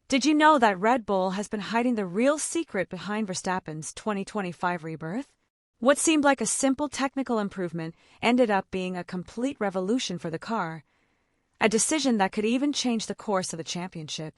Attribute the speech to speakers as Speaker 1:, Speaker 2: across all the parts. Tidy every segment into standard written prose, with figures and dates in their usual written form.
Speaker 1: Did you know that Red Bull has been hiding the real secret behind Verstappen's 2025 rebirth? What seemed like a simple technical improvement ended up being a complete revolution for the car, a decision that could even change the course of the championship.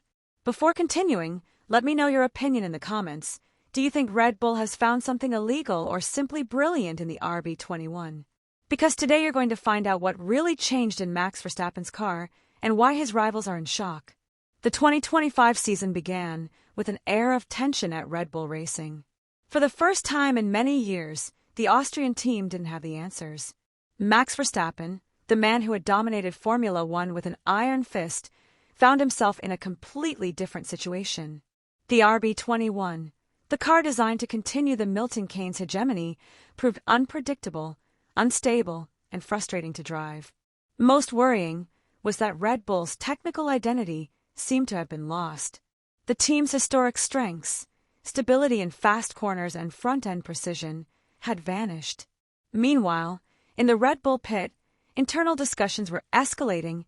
Speaker 1: Before continuing, let me know your opinion in the comments. Do you think Red Bull has found something illegal or simply brilliant in the RB21? Because today you're going to find out what really changed in Max Verstappen's car and why his rivals are in shock. The 2025 season began with an air of tension at Red Bull Racing. For the first time in many years, the Austrian team didn't have the answers. Max Verstappen, the man who had dominated Formula One with an iron fist, found himself in a completely different situation. The RB21, the car designed to continue the Milton Keynes hegemony, proved unpredictable, unstable, and frustrating to drive. Most worrying was that Red Bull's technical identity seemed to have been lost. The team's historic strengths, stability in fast corners and front-end precision, had vanished. Meanwhile, in the Red Bull pit, internal discussions were escalating.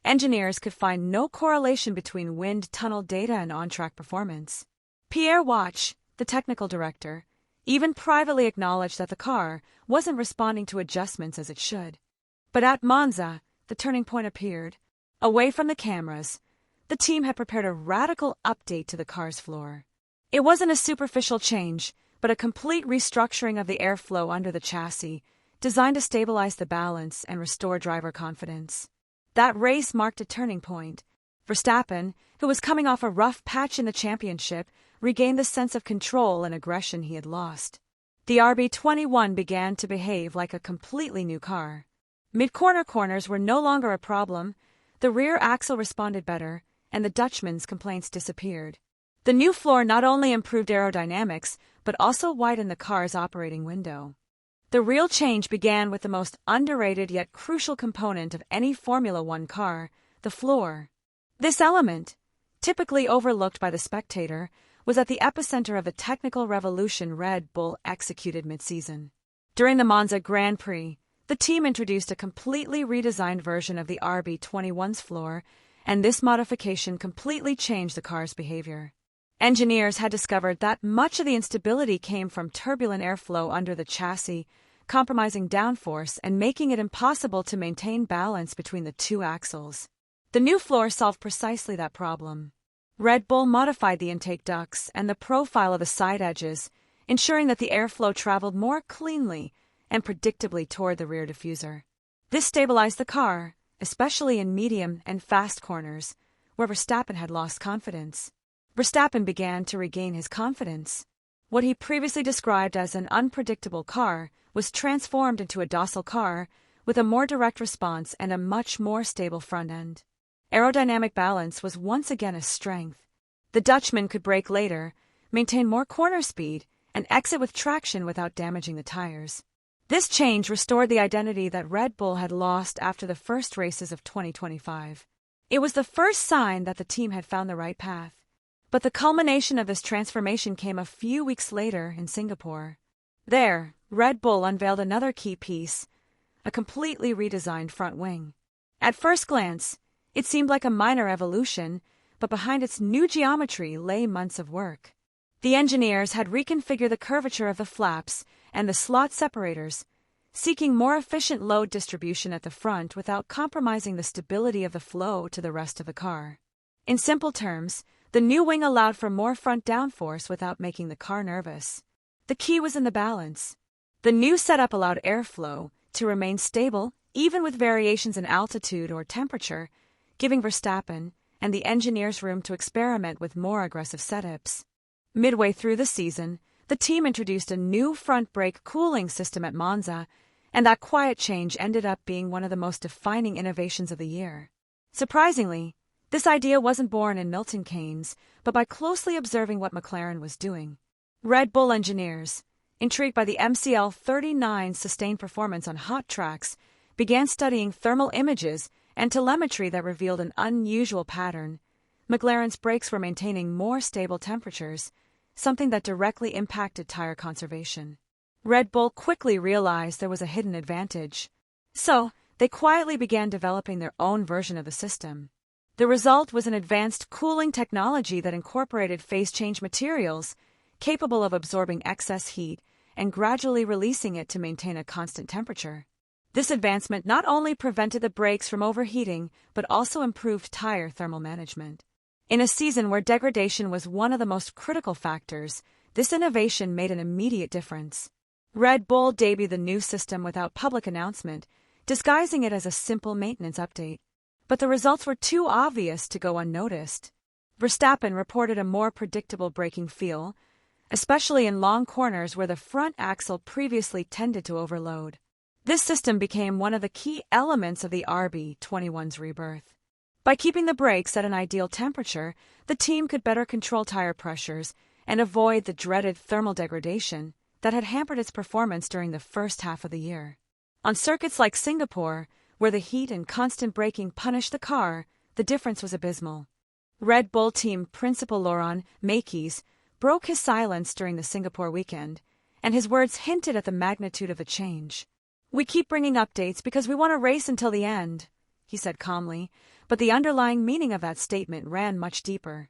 Speaker 1: Engineers could find no correlation between wind tunnel data and on-track performance. Pierre Wach, the technical director, even privately acknowledged that the car wasn't responding to adjustments as it should. But at Monza, the turning point appeared. Away from the cameras, the team had prepared a radical update to the car's floor. It wasn't a superficial change, but a complete restructuring of the airflow under the chassis, designed to stabilize the balance and restore driver confidence. That race marked a turning point. Verstappen, who was coming off a rough patch in the championship, regained the sense of control and aggression he had lost. The RB21 began to behave like a completely new car. Mid-corner corners were no longer a problem, the rear axle responded better, and the Dutchman's complaints disappeared. The new floor not only improved aerodynamics, but also widened the car's operating window. The real change began with the most underrated yet crucial component of any Formula One car, the floor. This element, typically overlooked by the spectator, was at the epicenter of the technical revolution Red Bull executed mid-season. During the Monza Grand Prix, the team introduced a completely redesigned version of the RB21's floor, and this modification completely changed the car's behavior. Engineers had discovered that much of the instability came from turbulent airflow under the chassis, compromising downforce and making it impossible to maintain balance between the two axles. The new floor solved precisely that problem. Red Bull modified the intake ducts and the profile of the side edges, ensuring that the airflow traveled more cleanly and predictably toward the rear diffuser. This stabilized the car, especially in medium and fast corners, where Verstappen had lost confidence. Verstappen began to regain his confidence. What he previously described as an unpredictable car was transformed into a docile car with a more direct response and a much more stable front end. Aerodynamic balance was once again a strength. The Dutchman could brake later, maintain more corner speed, and exit with traction without damaging the tires. This change restored the identity that Red Bull had lost after the first races of 2025. It was the first sign that the team had found the right path. But the culmination of this transformation came a few weeks later in Singapore. There, Red Bull unveiled another key piece, a completely redesigned front wing. At first glance, it seemed like a minor evolution, but behind its new geometry lay months of work. The engineers had reconfigured the curvature of the flaps and the slot separators, seeking more efficient load distribution at the front without compromising the stability of the flow to the rest of the car. In simple terms, the new wing allowed for more front downforce without making the car nervous. The key was in the balance. The new setup allowed airflow to remain stable even with variations in altitude or temperature, giving Verstappen and the engineers room to experiment with more aggressive setups. Midway through the season, the team introduced a new front brake cooling system at Monza, and that quiet change ended up being one of the most defining innovations of the year. Surprisingly, this idea wasn't born in Milton Keynes, but by closely observing what McLaren was doing. Red Bull engineers, intrigued by the MCL39's sustained performance on hot tracks, began studying thermal images and telemetry that revealed an unusual pattern. McLaren's brakes were maintaining more stable temperatures, something that directly impacted tire conservation. Red Bull quickly realized there was a hidden advantage. So, they quietly began developing their own version of the system. The result was an advanced cooling technology that incorporated phase-change materials, capable of absorbing excess heat and gradually releasing it to maintain a constant temperature. This advancement not only prevented the brakes from overheating, but also improved tire thermal management. In a season where degradation was one of the most critical factors, this innovation made an immediate difference. Red Bull debuted the new system without public announcement, disguising it as a simple maintenance update. But the results were too obvious to go unnoticed. Verstappen reported a more predictable braking feel, especially in long corners where the front axle previously tended to overload. This system became one of the key elements of the RB21's rebirth. By keeping the brakes at an ideal temperature, the team could better control tire pressures and avoid the dreaded thermal degradation that had hampered its performance during the first half of the year. On circuits like Singapore, where the heat and constant braking punished the car, the difference was abysmal. Red Bull team principal Laurent Mekies broke his silence during the Singapore weekend, and his words hinted at the magnitude of the change. "We keep bringing updates because we want to race until the end," he said calmly, but the underlying meaning of that statement ran much deeper.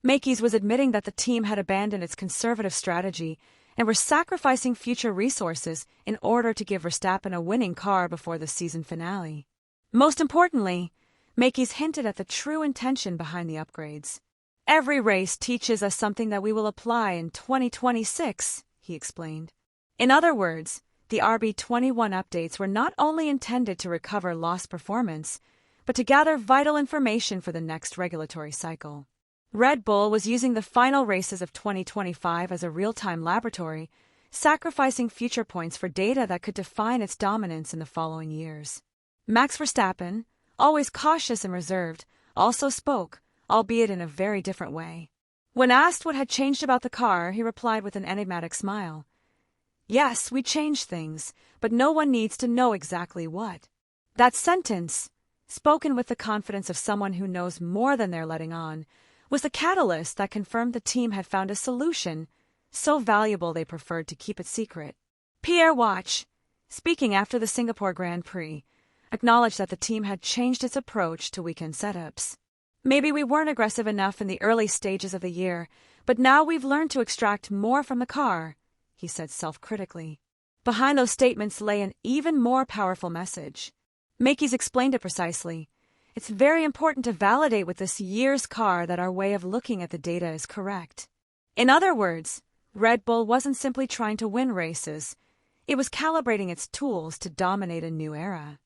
Speaker 1: Mekies was admitting that the team had abandoned its conservative strategy and were sacrificing future resources in order to give Verstappen a winning car before the season finale. Most importantly, Mekies hinted at the true intention behind the upgrades. "Every race teaches us something that we will apply in 2026, he explained. In other words, the RB21 updates were not only intended to recover lost performance, but to gather vital information for the next regulatory cycle. Red Bull was using the final races of 2025 as a real-time laboratory, sacrificing future points for data that could define its dominance in the following years. Max Verstappen, always cautious and reserved, also spoke, albeit in a very different way. When asked what had changed about the car, he replied with an enigmatic smile. "Yes, we changed things, but no one needs to know exactly what." That sentence, spoken with the confidence of someone who knows more than they're letting on, was the catalyst that confirmed the team had found a solution so valuable they preferred to keep it secret. Pierre Watch, speaking after the Singapore Grand Prix, acknowledged that the team had changed its approach to weekend setups. "Maybe we weren't aggressive enough in the early stages of the year, but now we've learned to extract more from the car," he said self-critically. Behind those statements lay an even more powerful message. Mekies explained it precisely. "It's very important to validate with this year's car that our way of looking at the data is correct." In other words, Red Bull wasn't simply trying to win races, it was calibrating its tools to dominate a new era.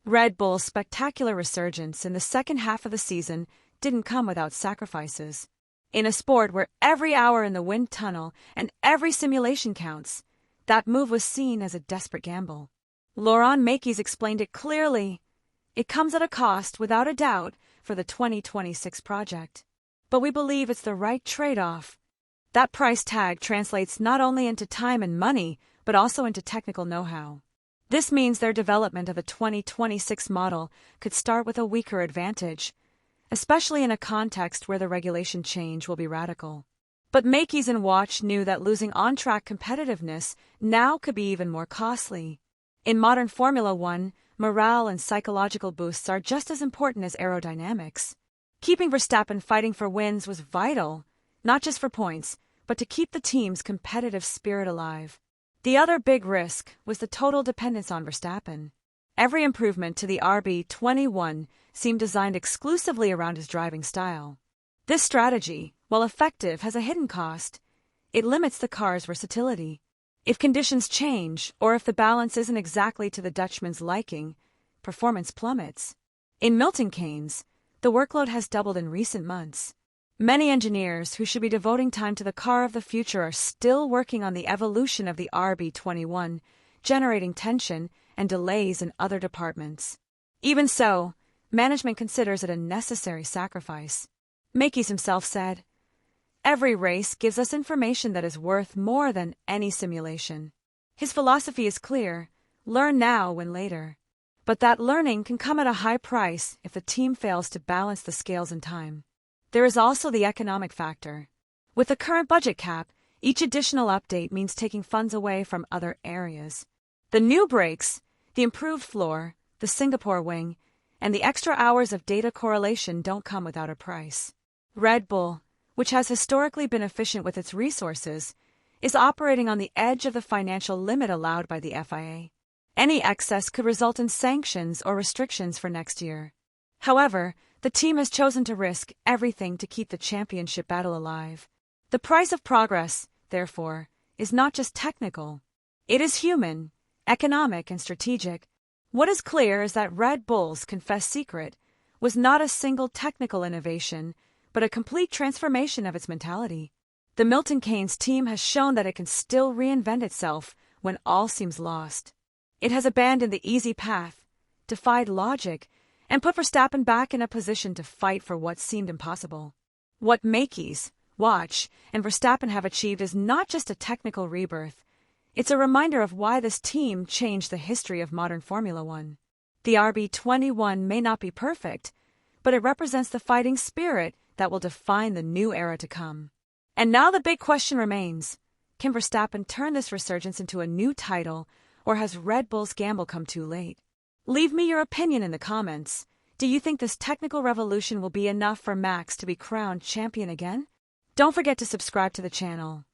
Speaker 1: Red Bull's spectacular resurgence in the second half of the season didn't come without sacrifices. In a sport where every hour in the wind tunnel and every simulation counts, that move was seen as a desperate gamble. Laurent Mekies explained it clearly. "It comes at a cost, without a doubt, for the 2026 project. But we believe it's the right trade-off. That price tag translates not only into time and money, but also into technical know-how. This means their development of the 2026 model could start with a weaker advantage, especially in a context where the regulation change will be radical." But Mekies and Watch knew that losing on-track competitiveness now could be even more costly. In modern Formula One, morale and psychological boosts are just as important as aerodynamics. Keeping Verstappen fighting for wins was vital, not just for points, but to keep the team's competitive spirit alive. The other big risk was the total dependence on Verstappen. Every improvement to the RB21 seemed designed exclusively around his driving style. This strategy, while effective, has a hidden cost. It limits the car's versatility. If conditions change, or if the balance isn't exactly to the Dutchman's liking, performance plummets. In Milton Keynes, the workload has doubled in recent months. Many engineers who should be devoting time to the car of the future are still working on the evolution of the RB21, generating tension and delays in other departments. Even so, management considers it a necessary sacrifice. Mekies himself said, "Every race gives us information that is worth more than any simulation." His philosophy is clear: learn now, win later. But that learning can come at a high price if the team fails to balance the scales in time. There is also the economic factor. With the current budget cap, each additional update means taking funds away from other areas. The new brakes, the improved floor, the Singapore wing, and the extra hours of data correlation don't come without a price. Red Bull, which has historically been efficient with its resources, is operating on the edge of the financial limit allowed by the FIA. Any excess could result in sanctions or restrictions for next year. However, the team has chosen to risk everything to keep the championship battle alive. The price of progress, therefore, is not just technical. It is human, economic, and strategic. What is clear is that Red Bull's confessed secret was not a single technical innovation, but a complete transformation of its mentality. The Milton Keynes team has shown that it can still reinvent itself when all seems lost. It has abandoned the easy path, defied logic, and put Verstappen back in a position to fight for what seemed impossible. What Mackey's, Watch, and Verstappen have achieved is not just a technical rebirth. It's a reminder of why this team changed the history of modern Formula One. The RB21 may not be perfect, but it represents the fighting spirit that will define the new era to come. And now the big question remains: can Verstappen turn this resurgence into a new title, or has Red Bull's gamble come too late? Leave me your opinion in the comments. Do you think this technical revolution will be enough for Max to be crowned champion again? Don't forget to subscribe to the channel.